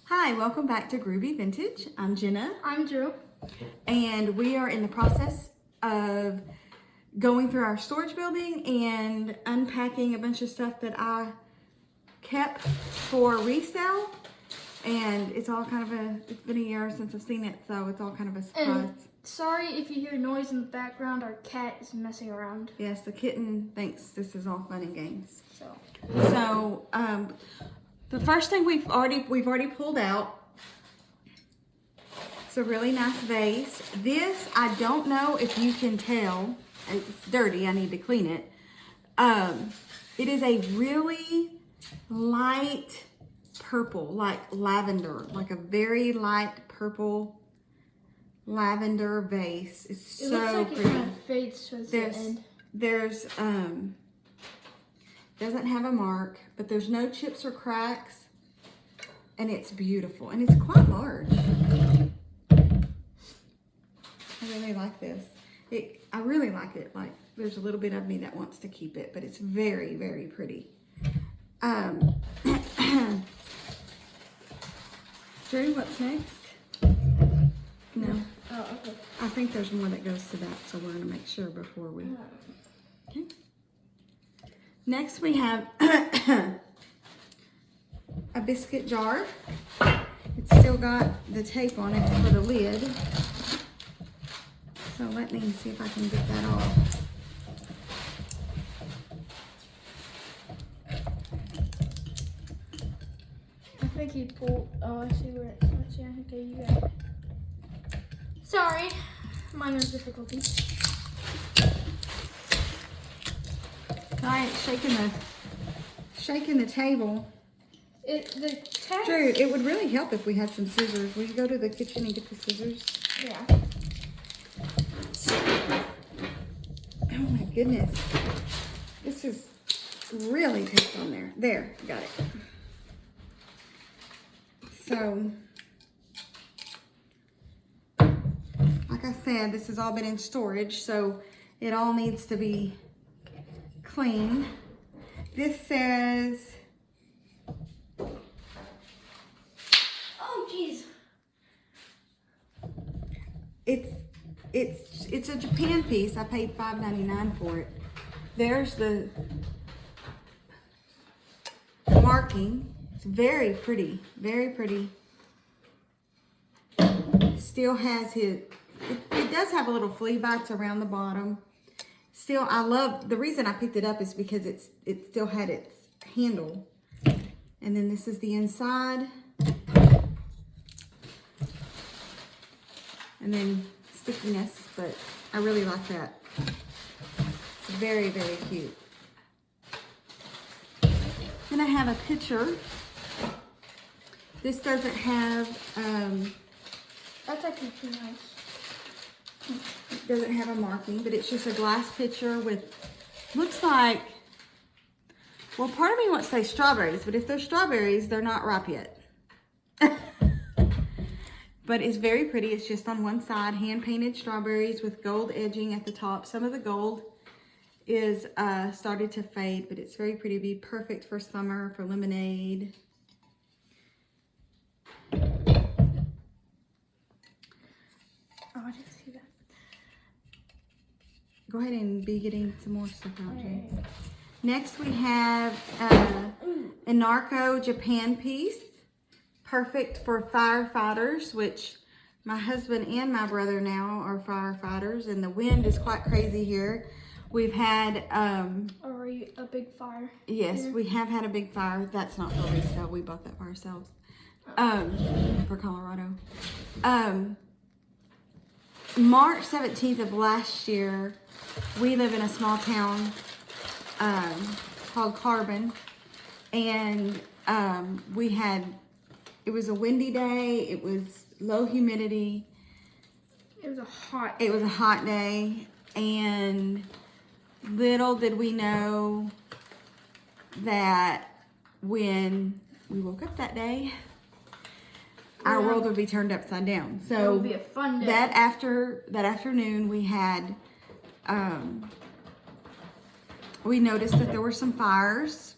Hi, welcome back to Groovy Vintage. I'm Jenna, I'm Drew. and we are in the process of going through our storage building and unpacking a bunch of stuff that I kept for resale. And it's all kind of it's been a year since I've seen it, so it's all kind of a surprise. And sorry if you hear noise in the background. Our cat is messing around. Yes, the kitten thinks this is all fun and games. So The first thing we've already pulled out. It's a really nice vase. This, I don't know if you can tell. It's dirty. I need to clean it. It is a really light purple, like lavender, like a very light purple lavender vase. It's it so looks like pretty. it kind of fades towards the end. There's doesn't have a mark, but there's no chips or cracks, and it's beautiful, and it's quite large. I really like this. I really like it. Like, there's a little bit of me that wants to keep it, but it's very, very pretty. Drew, what's next? No. Oh, okay. I think there's more that goes to that, so we're gonna make sure before we. Okay. Next we have a biscuit jar. It's still got the tape on it for the lid. So let me see if I can get that off. I think he pulled. Oh, I see where it's. Yeah, okay, you got it. Sorry, minor difficulty. Alright, shaking the table. The text. Drew, it would really help if we had some scissors. Will you go to the kitchen and get the scissors? Yeah. Oh my goodness. This is really taped on there. There, got it. So, like I said, this has all been in storage, so it all needs to be clean. This says, Oh, jeez. it's a Japan piece. I paid $5.99 for it. There's the marking. It's very pretty, very pretty. Still has it does have a little flea bites around the bottom. Still, I love, the reason I picked it up is because it still had its handle. And then this is the inside. And then stickiness, but I really like that. It's very, very cute. Then I have a picture. This doesn't have, That's actually pretty nice. doesn't have a marking, but it's just a glass pitcher with, looks like, well, part of me wants to say strawberries, but if they're strawberries, they're not ripe yet. But it's very pretty. It's just on one side, hand-painted strawberries with gold edging at the top. Some of the gold is started to fade, but it's very pretty. Be perfect for summer, for lemonade. Oh, I didn't see that. Go ahead and be getting some more stuff out, Jay. Alright. Next we have a Narco Japan piece. Perfect for firefighters, which my husband and my brother now are firefighters, and the wind is quite crazy here. We've had Already a big fire. yes, here. we have had a big fire. That's not for resale. We bought that for ourselves. For Colorado. March 17th of last year, we live in a small town called Carbon, and it was a windy day. It was low humidity. It was a hot. It was a hot day, and little did we know that when we woke up that day, our world would be turned upside down. It So would be a fun day. that afternoon, we had we noticed that there were some fires,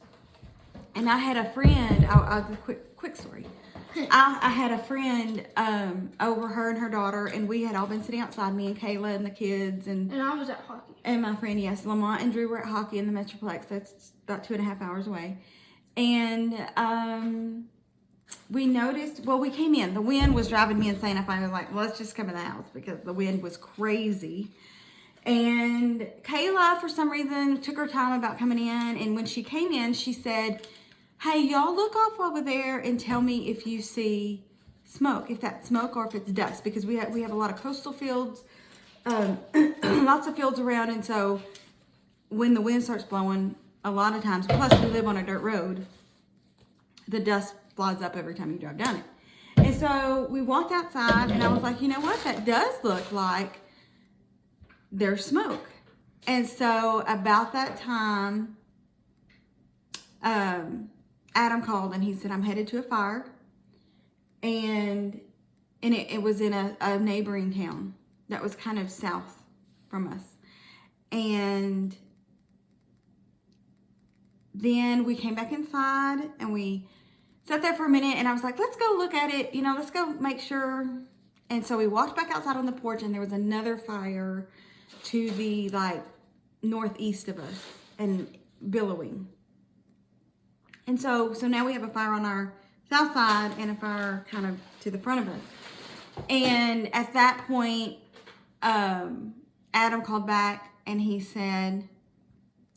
and I had a friend. I'll quick story. I had a friend over, her and her daughter, and we had all been sitting outside, me and Kayla and the kids, and I was at hockey. And my friend, yes, Lamont and Drew were at hockey in the Metroplex. That's about 2.5 hours away. And we noticed, well, we came in. The wind was driving me insane. I finally was like, well, let's just come in the house because the wind was crazy. And Kayla, for some reason, took her time about coming in. And when she came in, she said, hey, y'all look off over there and tell me if you see smoke, if that's smoke or if it's dust, because we have a lot of coastal fields. Lots of fields around, and so when the wind starts blowing, a lot of times, plus we live on a dirt road, the dust flies up every time you drive down it. And so we walked outside, and I was like, you know what, that does look like there's smoke. And so about that time, Adam called, and he said, I'm headed to a fire, and it was in a neighboring town that was kind of south from us. And then we came back inside and we sat there for a minute, and I was like, let's go look at it, let's go make sure. And so we walked back outside on the porch, and there was another fire to the northeast of us and billowing. And so now we have a fire on our south side and a fire kind of to the front of us. And at that point, Adam called back, and he said,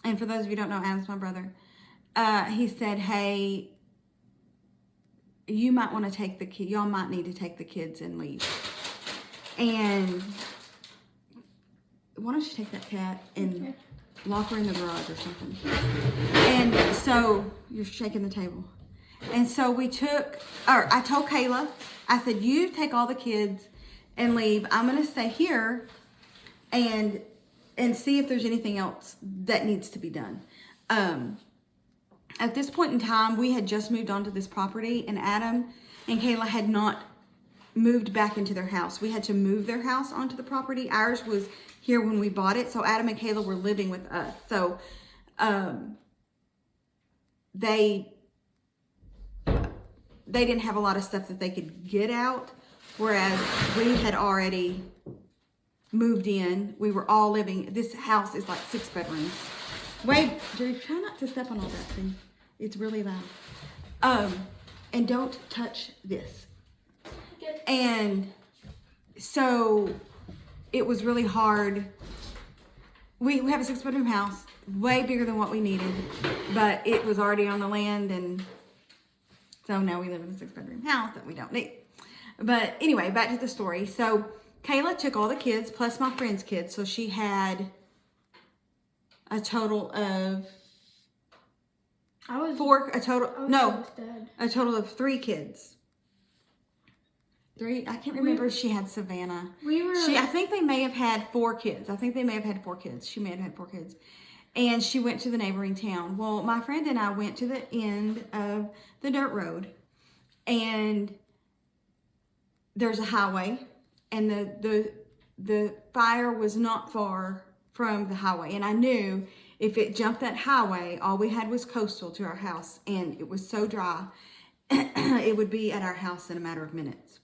and for those of you who don't know, Adam's my brother, he said, hey, you might want to take the kid, y'all might need to take the kids and leave. And why don't you take that cat and lock her in the garage or something? And so, you're shaking the table. And so I told Kayla, I said, you take all the kids and leave. I'm going to stay here and see if there's anything else that needs to be done. At this point in time, we had just moved onto this property, and Adam and Kayla had not moved back into their house. We had to move their house onto the property. Ours was here when we bought it, so Adam and Kayla were living with us. So they didn't have a lot of stuff that they could get out, whereas we had already moved in. We were all living, this house is like 6 bedrooms. Wait, Jerry, try not to step on all that thing. It's really loud. And don't touch this. And so it was really hard. We have a 6 bedroom house, way bigger than what we needed, but it was already on the land, and so now we live in a 6 bedroom house that we don't need. But anyway, back to the story. So Kayla took all the kids plus my friend's kids. So she had a total of a total of 3 kids. 3, I can't remember if she had Savannah. I think they may have had 4 kids. She may have had 4 kids. And she went to the neighboring town. Well, my friend and I went to the end of the dirt road, and there's a highway, and the fire was not far from the highway. And I knew if it jumped that highway, all we had was coastal to our house, and it was so dry, it would be at our house in a matter of minutes.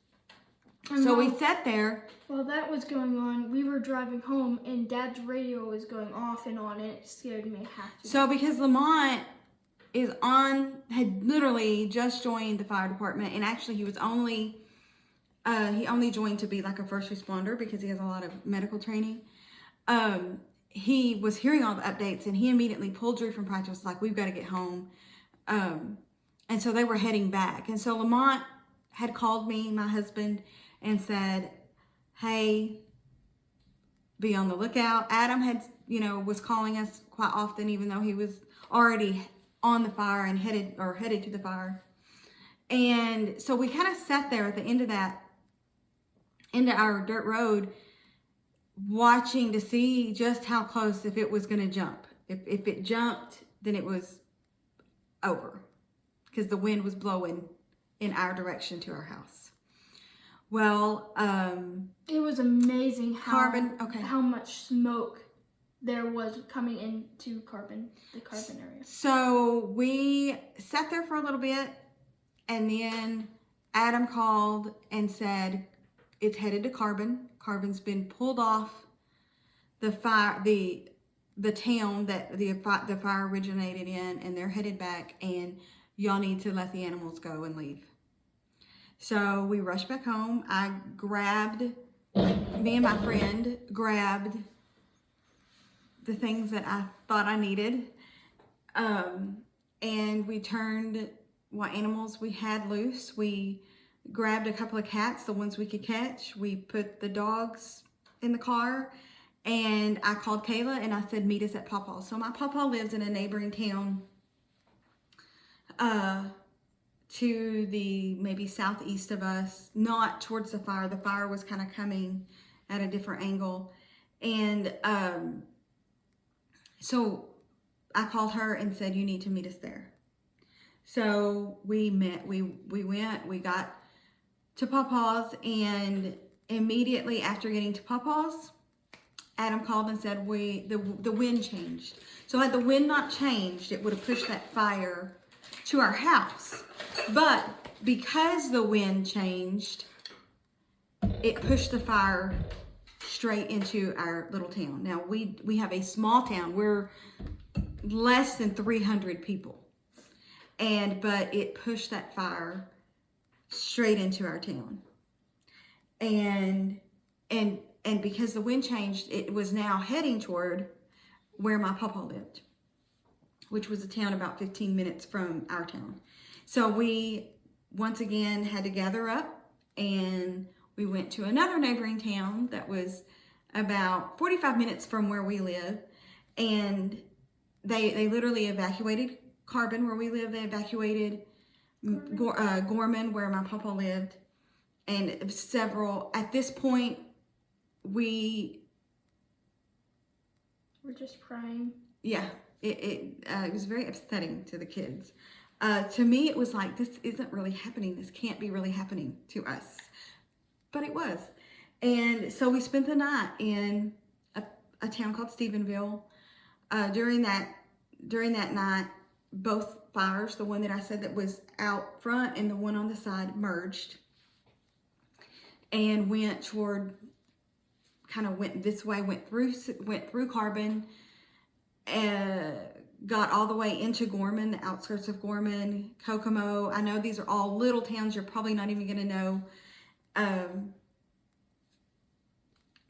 So we sat there. While that was going on, we were driving home, and Dad's radio was going off and on, and it scared me half to death. So because Lamont had literally just joined the fire department, and actually he only joined to be like a first responder because he has a lot of medical training. He was hearing all the updates, and he immediately pulled Drew from practice, like, we've got to get home. And so they were heading back. And so Lamont had called me, my husband, and said, hey, be on the lookout. Adam was calling us quite often, even though he was already on the fire and headed to the fire. And so we kind of sat there at the end of our dirt road, watching to see just how close, if it was going to jump. If it jumped, then it was over, because the wind was blowing in our direction to our house. Well, it was amazing how much smoke there was coming into the carbon area. So we sat there for a little bit, and then Adam called and said it's headed to Carbon. Carbon's been pulled off the fire, the town that the fire originated in, and they're headed back, and y'all need to let the animals go and leave. So we rushed back home. Me and my friend grabbed the things that I thought I needed, and we turned what animals we had loose. We grabbed a couple of cats, the ones we could catch. We put the dogs in the car, and I called Kayla and I said, meet us at Pawpaw. So my Pawpaw lives in a neighboring town to the maybe southeast of us, not towards the fire. The fire was kind of coming at a different angle. And so I called her and said, you need to meet us there. So we met, we went, we got to Pawpaw's, and immediately after getting to Pawpaw's, Adam called and said the wind changed. So had the wind not changed, it would have pushed that fire to our house. But because the wind changed, it pushed the fire straight into our little town. Now we have a small town. We're less than 300 people. But it pushed that fire straight into our town. And because the wind changed, it was now heading toward where my papa lived, which was a town about 15 minutes from our town. So we once again had to gather up, and we went to another neighboring town that was about 45 minutes from where we live, and they literally evacuated Carbon, where we live. They evacuated Gorman, where my papa lived, and several. At this point, we were just crying. Yeah, it was very upsetting to the kids. To me, it was like, this isn't really happening. This can't be really happening to us, but it was. And so we spent the night in a town called Stephenville. During that night, both fires, the one that I said that was out front and the one on the side, merged and went this way, went through Carbon, got all the way into Gorman, the outskirts of Gorman, Kokomo. I know these are all little towns. You're probably not even going to know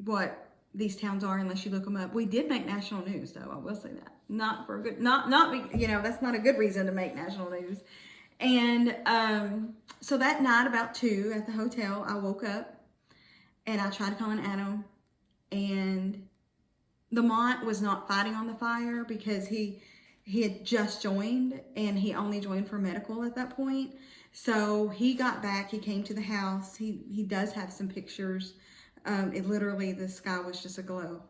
what these towns are unless you look them up. We did make national news, though. I will say that. Not for a good, that's not a good reason to make national news. And so that night, about 2 at the hotel, I woke up and I tried calling Adam, and Lamont was not fighting on the fire because he had just joined, and he only joined for medical at that point. So he got back, he came to the house. He does have some pictures. It literally, the sky was just aglow.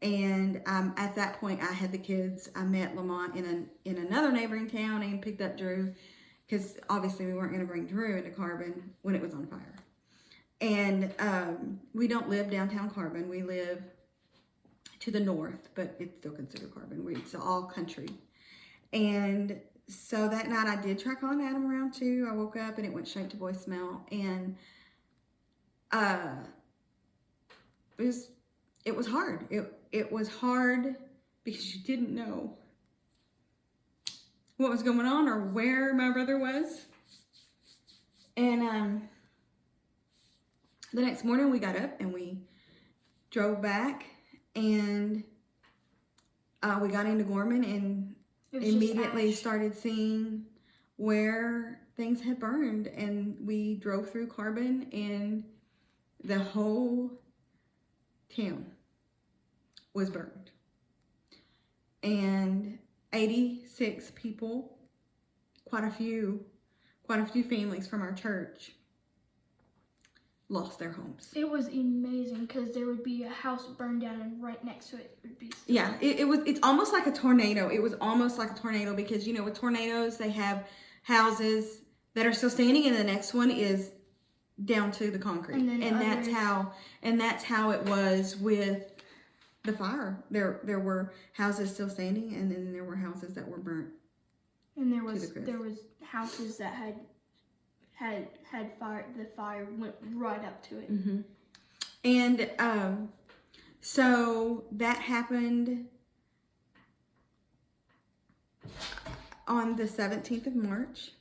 And at that point, I had the kids. I met Lamont in another neighboring town and picked up Drew, because obviously we weren't going to bring Drew into Carbon when it was on fire. And we don't live downtown Carbon. We live to the north, but it's still considered Carbon. It's all country. And so that night I did try calling Adam around 2. I woke up and it went straight to voicemail. And it was hard. It was hard because you didn't know what was going on or where my brother was. And the next morning we got up and we drove back, and we got into Gorman and immediately started seeing where things had burned. And we drove through Carbon, and the whole town was burned. And 86 people, quite a few families from our church lost their homes. It was amazing because there would be a house burned down, and right next to it would be still. Yeah, it's almost like a tornado. It was almost like a tornado because, with tornadoes, they have houses that are still standing, and the next one is down to the concrete. And that's how it was with the fire. There were houses still standing, and then there were houses that were burnt. And there was houses that had fire. The fire went right up to it. And so that happened on the 17th of March,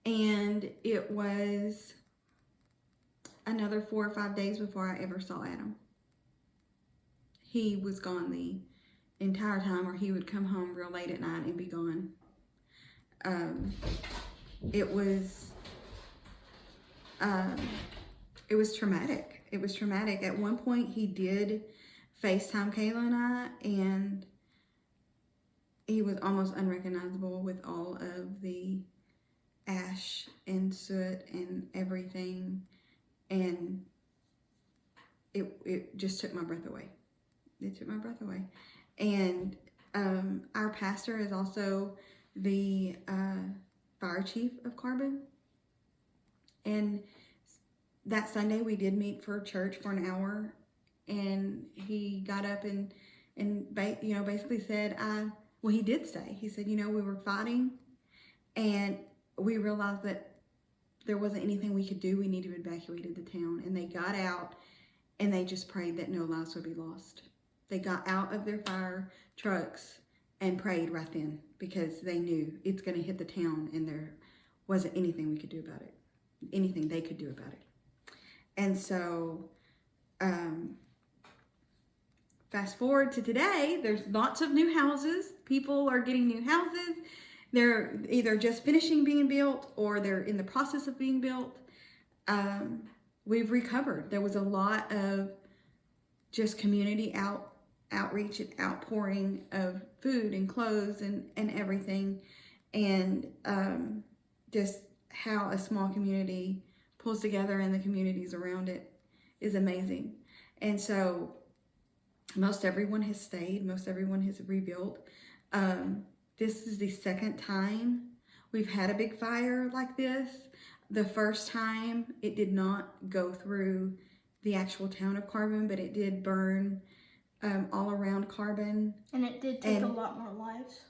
and it was another 4 or 5 days before I ever saw Adam. He was gone the entire time, or he would come home real late at night and be gone. It was traumatic. It was traumatic. At one point, he did FaceTime Kayla and I, and he was almost unrecognizable with all of the ash and soot and everything, and it just took my breath away. It took my breath away. And our pastor is also the fire chief of Carbon, and that Sunday we did meet for church for an hour, and he got up and basically said, he did say, he said, we were fighting, and we realized that there wasn't anything we could do. We needed to evacuate the town. And they got out, and they just prayed that no lives would be lost. They got out of their fire trucks and prayed right then, because they knew it's going to hit the town, and there wasn't anything we could do about it, anything they could do about it. And so, fast forward to today, there's lots of new houses. People are getting new houses. They're either just finishing being built, or they're in the process of being built. We've recovered. There was a lot of just community outreach and outpouring of food and clothes and everything. And just how a small community pulls together, and the communities around it is amazing. And so most everyone has stayed. Most everyone has rebuilt. This is the second time we've had a big fire like this. The first time, it did not go through the actual town of Carbon, but it did burn all around Carbon. And it did take a lot more lives.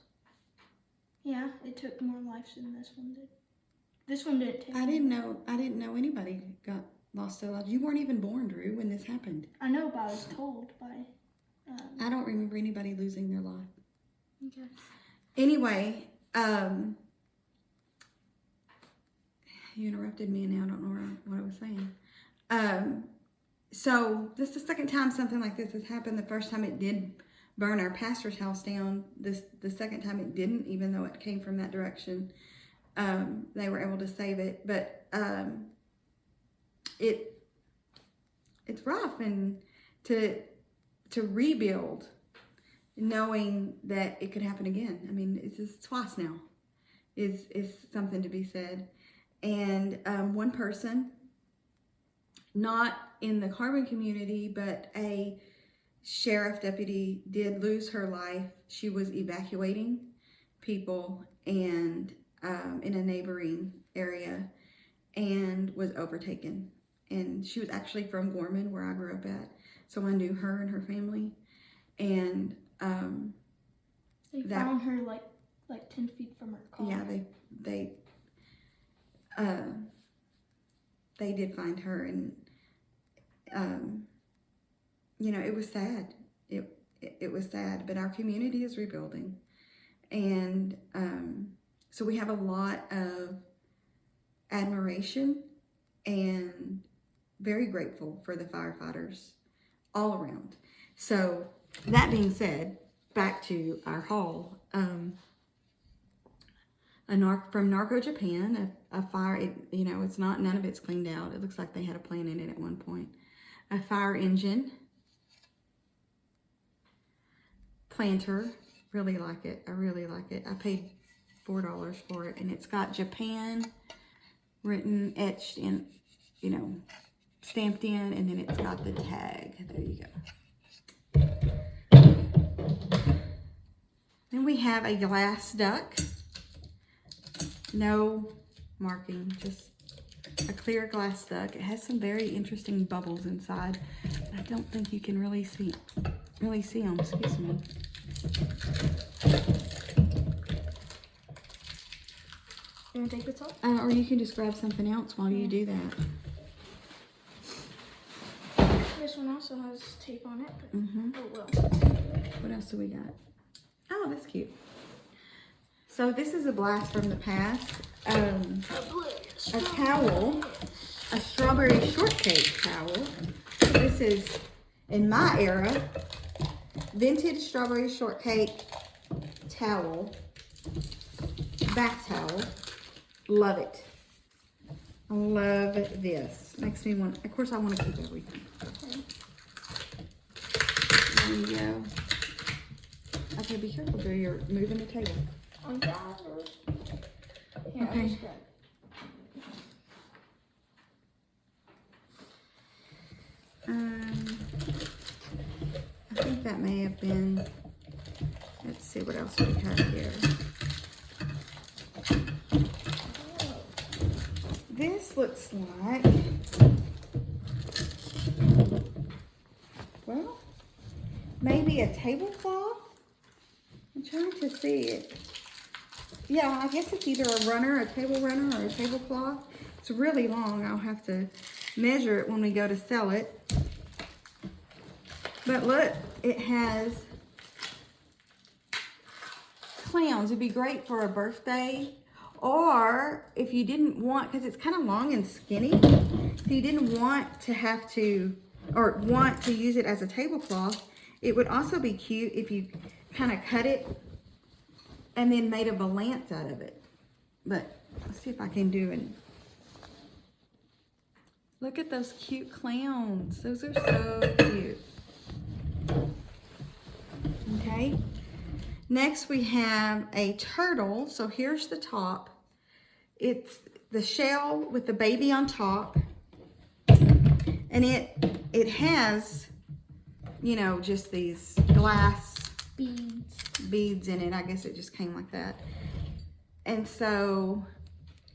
Yeah, it took more lives than this one did. This one didn't take. I didn't know anybody got lost their lives. You weren't even born, Drew, when this happened. I know, but I was told by. I don't remember anybody losing their life. Okay. Anyway, you interrupted me, and now I don't know what I was saying. So this is the second time something like this has happened. The first time it did burn our pastor's house down. The second time it didn't, even though it came from that direction. They were able to save it, but it's rough, and to rebuild, knowing that it could happen again. I mean, it's twice now, is something to be said. And one person, not in the Carbon community, but a sheriff deputy, did lose her life. She was evacuating people and in a neighboring area, and was overtaken. And she was actually from Gorman, where I grew up at, so I knew her and her family. And they found her like 10 feet from her car. Yeah, they did find her, and it was sad. It was sad, but our community is rebuilding, and so we have a lot of admiration and very grateful for the narcos all around. So that being said, back to our haul. From Narco Japan, a fire, it's not, none of it's cleaned out. It looks like they had a plant in it at one point. A fire engine. Planter, really like it. I really like it. I paid $4 for it, and it's got Japan written, etched in, stamped in, and then it's got the tag. There you go. Then we have a glass duck. No marking, just a clear glass duck. It has some very interesting bubbles inside. I don't think you can really see them. Excuse me. You want to take this off? Or you can just grab something else while you do that. This one also has tape on it. But oh well. What else do we got? Oh, that's cute. So this is a blast from the past. A towel, a strawberry shortcake towel. This is, in my era, vintage strawberry shortcake towel, bath towel. Love it. I love this. Makes me want, of course I want to keep everything. There you go. Okay, be careful, Drew. You're moving the table. On that or... Here, Okay. I'll just grab it. I think that may have been, let's see what else we have here. This looks like, well, maybe a tablecloth. I'm trying to see it. Yeah, I guess it's either a runner, a table runner, or a tablecloth. It's really long. I'll have to measure it when we go to sell it. But look, it has clowns. It'd be great for a birthday, or if you didn't want, because it's kind of long and skinny, if you didn't want to have to, or want to use it as a tablecloth, it would also be cute if you kind of cut it and then made a valance out of it. But let's see if I can do it. Look at those cute clowns. Those are so cute. Okay. Next we have a turtle. So here's the top. It's the shell with the baby on top. And it has, you know, just these glass beads in it. I guess it just came like that. And so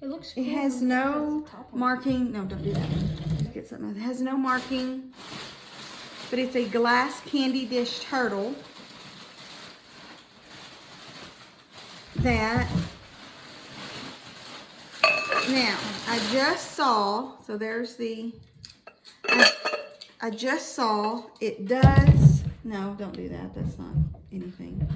it looks cool. It has no marking. No, don't do that. Get something else. It has no marking, but it's a glass candy dish turtle that, now I just saw, so there's the, I just saw it does, no, don't do that. That's not anything.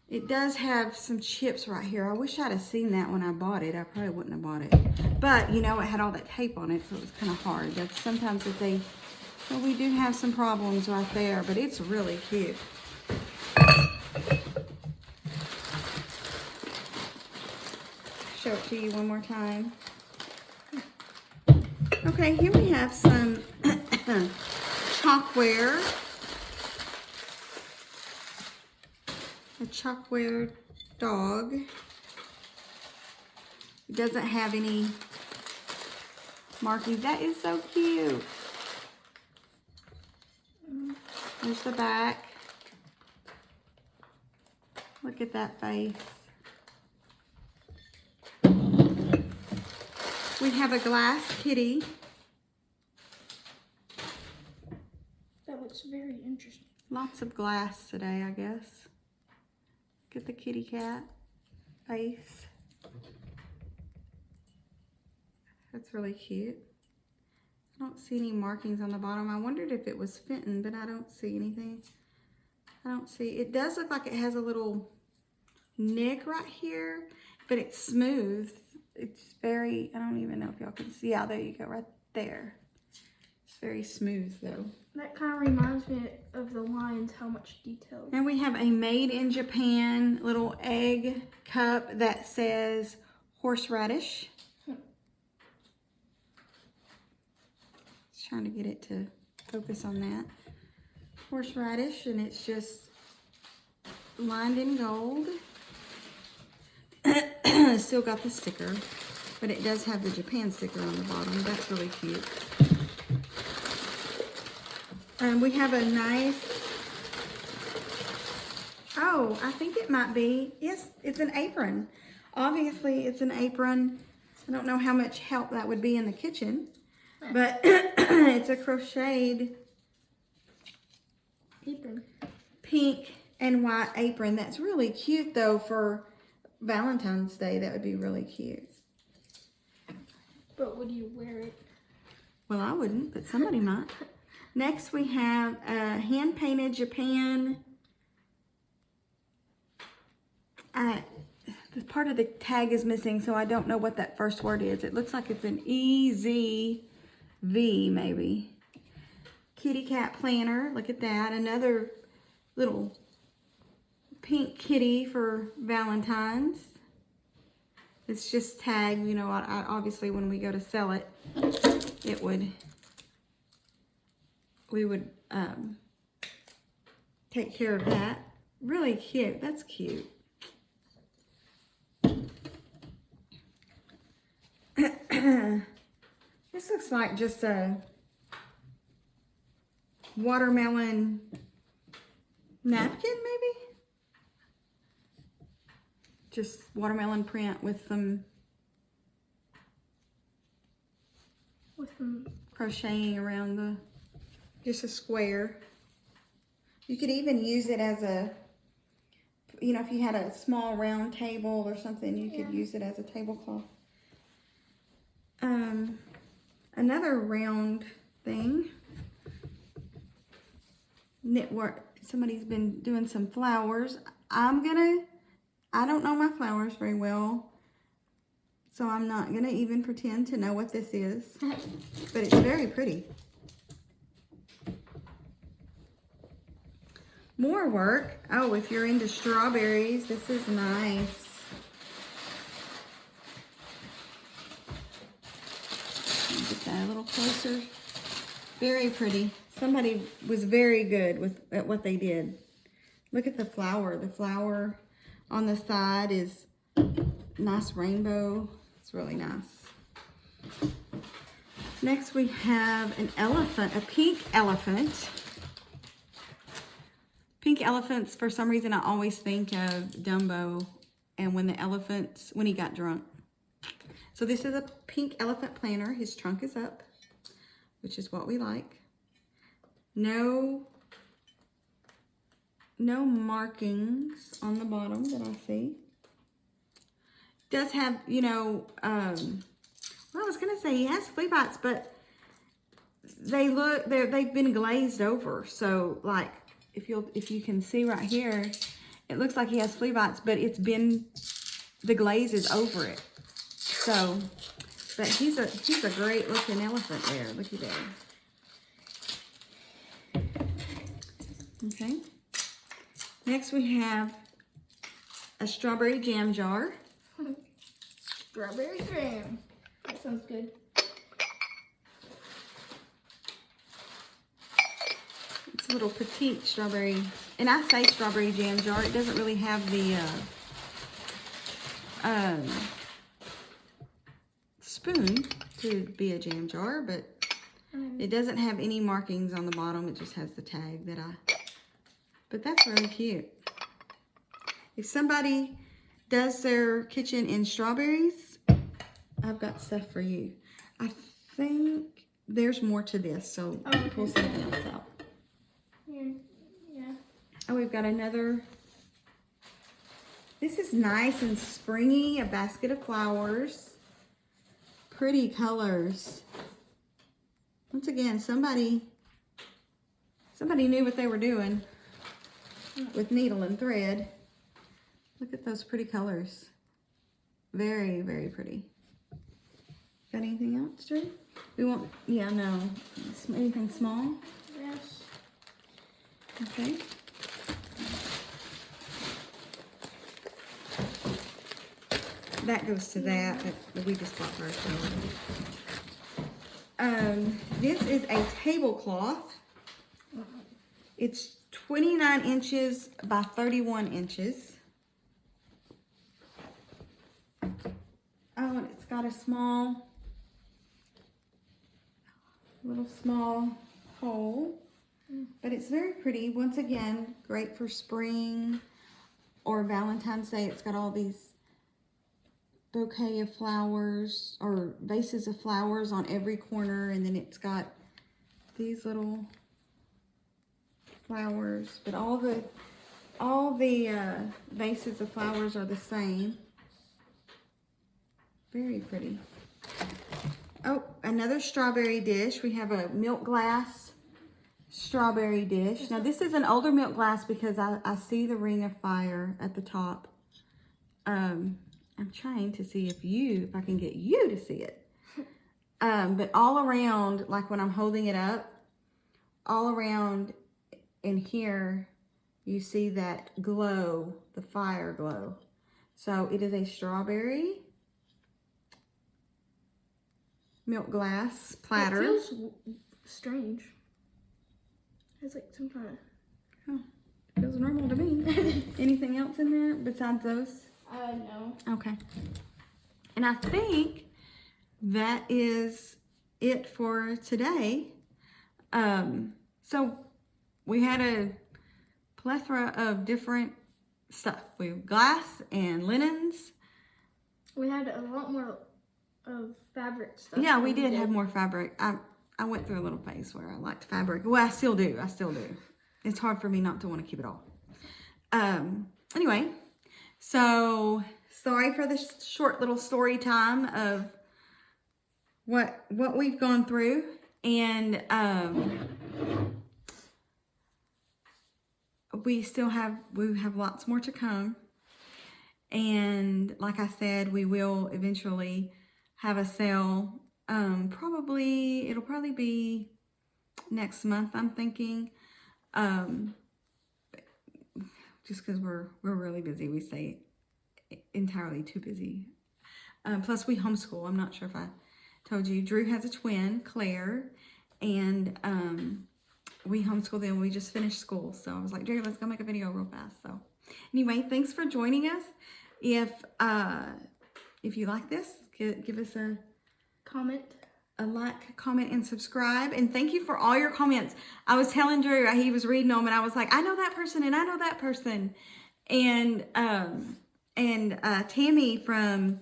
It does have some chips right here. I wish I'd have seen that when I bought it. I probably wouldn't have bought it. But, you know, it had all that tape on it, so it was kind of hard. That's sometimes if they, well, we do have some problems right there, but it's really cute. Show it to you one more time. Okay, here we have some chalkware. A chalkware dog. It doesn't have any markings. That is so cute. There's the back. Look at that face. We have a glass kitty. That looks very interesting. Lots of glass today, I guess. Look at the kitty cat face. That's really cute. I don't see any markings on the bottom. I wondered if it was Fenton, but I don't see anything. I don't see. It does look like it has a little nick right here, but it's smooth. It's very, I don't even know if y'all can see. Yeah, there you go, right there. It's very smooth though. That kind of reminds me of the lines, how much detail. And we have a made in Japan little egg cup that says horseradish. Just trying to get it to focus on that. Horseradish, and it's just lined in gold. Still got the sticker, but it does have the Japan sticker on the bottom. That's really cute. And we have a nice, oh, I think it might be, yes, it's an apron. Obviously, it's an apron. I don't know how much help that would be in the kitchen, but it's a crocheted Apron. pink and white apron. That's really cute, though, for Valentine's Day, that would be really cute. But would you wear it? Well, I wouldn't, but somebody might. Next, we have a hand-painted Japan. The part of the tag is missing, so I don't know what that first word is. It looks like it's an EZV, maybe. Kitty cat planner. Look at that. Another little pink kitty for Valentine's. It's just tagged. You know, I obviously when we go to sell it, we would take care of that. Really cute. That's cute. This looks like just a watermelon napkin, maybe? Just watermelon print with some crocheting around the, just a square. You could even use it as a, you know, if you had a small round table or something, you could use it as a tablecloth. Another round thing. Knitwork. Somebody's been doing some flowers. I don't know my flowers very well, so I'm not gonna even pretend to know what this is, but it's very pretty. More work. Oh, if you're into strawberries, this is nice. Get that a little closer. Very pretty. Somebody was very good at what they did. Look at the flower. The flower on the side is nice rainbow. It's really nice. Next we have an elephant, a pink elephant. Pink elephants, for some reason, I always think of Dumbo and when he got drunk. So this is a pink elephant planner. His trunk is up, which is what we like. No markings on the bottom that I see. Does have, you know, well, I was gonna say he has flea bites, but they've been glazed over. So like, if you can see right here, it looks like he has flea bites, but the glaze is over it. So, but he's a great looking elephant there. Look at that. Okay. Next we have a strawberry jam jar. Strawberry jam. That sounds good. It's a little petite strawberry, and I say strawberry jam jar. It doesn't really have the spoon to be a jam jar, but it doesn't have any markings on the bottom. It just has the tag but that's really cute. If somebody does their kitchen in strawberries, I've got stuff for you. I think there's more to this, so pull something else out. Yeah. Oh, we've got another. This is nice and springy, a basket of flowers. Pretty colors. Once again, somebody knew what they were doing with needle and thread. Look at those pretty colors. Very, very pretty. Got anything else, Drew? We want, yeah, no. Anything small? Yes. Okay. That goes to that we just bought for ourselves. This is a tablecloth. It's 29 inches by 31 inches. Oh, and it's got a little small hole, but it's very pretty. Once again, great for spring or Valentine's Day. It's got all these bouquet of flowers or vases of flowers on every corner, and then it's got these little flowers, but all the vases of flowers are the same. Very pretty. Oh, another strawberry dish. We have a milk glass strawberry dish. Now this is an older milk glass because I see the ring of fire at the top. I'm trying to see if I can get you to see it. But all around, like when I'm holding it up, all around in here, you see that glow, the fire glow. So it is a strawberry milk glass platter. It feels strange. It's like some kind of... Oh, feels normal to me. Anything else in there besides those? No. Okay. And I think that is it for today. So we had a plethora of different stuff. We have glass and linens. We had a lot more of fabric stuff. Yeah, we did have more fabric. I went through a little phase where I liked fabric. Well, I still do. It's hard for me not to want to keep it all. Anyway, so sorry for this short little story time of what we've gone through, and we have lots more to come. And like I said, we will eventually have a sale. It'll probably be next month, I'm thinking. Just because we're really busy. We stay entirely too busy. Plus we homeschool. I'm not sure if I told you. Drew has a twin, Claire, and we homeschool them. We just finished school. So I was like, Drew, let's go make a video real fast. So anyway, thanks for joining us. If you like this, give us a like, comment, and subscribe. And thank you for all your comments. I was telling Drew, he was reading them, and I was like, I know that person, and I know that person. And Tammy from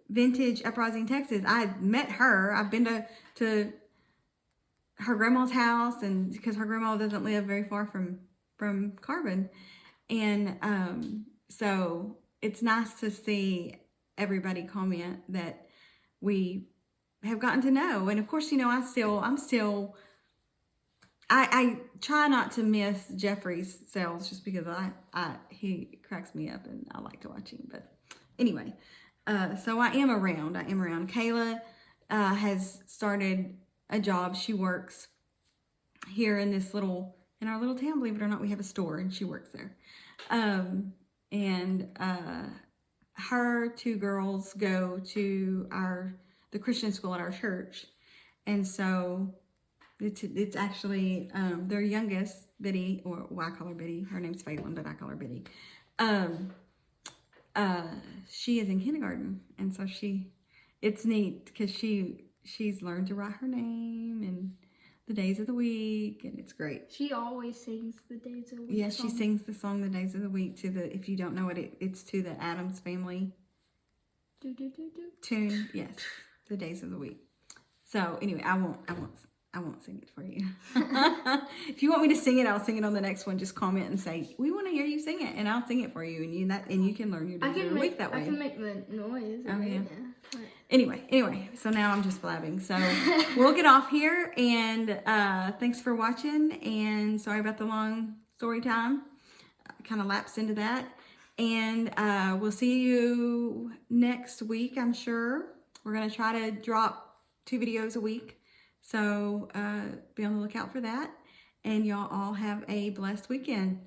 Vintage Uprising, Texas, I met her. I've been to her grandma's house, and because her grandma doesn't live very far from Carbon. And so it's nice to see everybody comment that we have gotten to know. And of course, you know, I try not to miss Jeffrey's sales just because he cracks me up and I like to watch him. But anyway, so I am around. Kayla has started a job. She works here in our little town. Believe it or not, we have a store, and she works there. Her two girls go to the Christian school at our church, and so it's actually their youngest, Biddy, or I call her Biddy. Her name's Phelan, but I call her Biddy. She is in kindergarten, and so it's neat because she's learned to write her name and the days of the week, and it's great. She always sings the days of the week. Yes, she sings the song "The Days of the Week" if you don't know it, it's to the Addams Family tune. Yes, the days of the week. So anyway, I won't sing it for you. If you want me to sing it, I'll sing it on the next one. Just comment and say, we want to hear you sing it, and I'll sing it for you, and you can learn your days of the week that way. I can make the noise. Oh, yeah. Anyway, so now I'm just blabbing. So we'll get off here, and thanks for watching, and sorry about the long story time. Kind of lapsed into that. And we'll see you next week, I'm sure. We're going to try to drop 2 videos a week. So be on the lookout for that. And y'all all have a blessed weekend.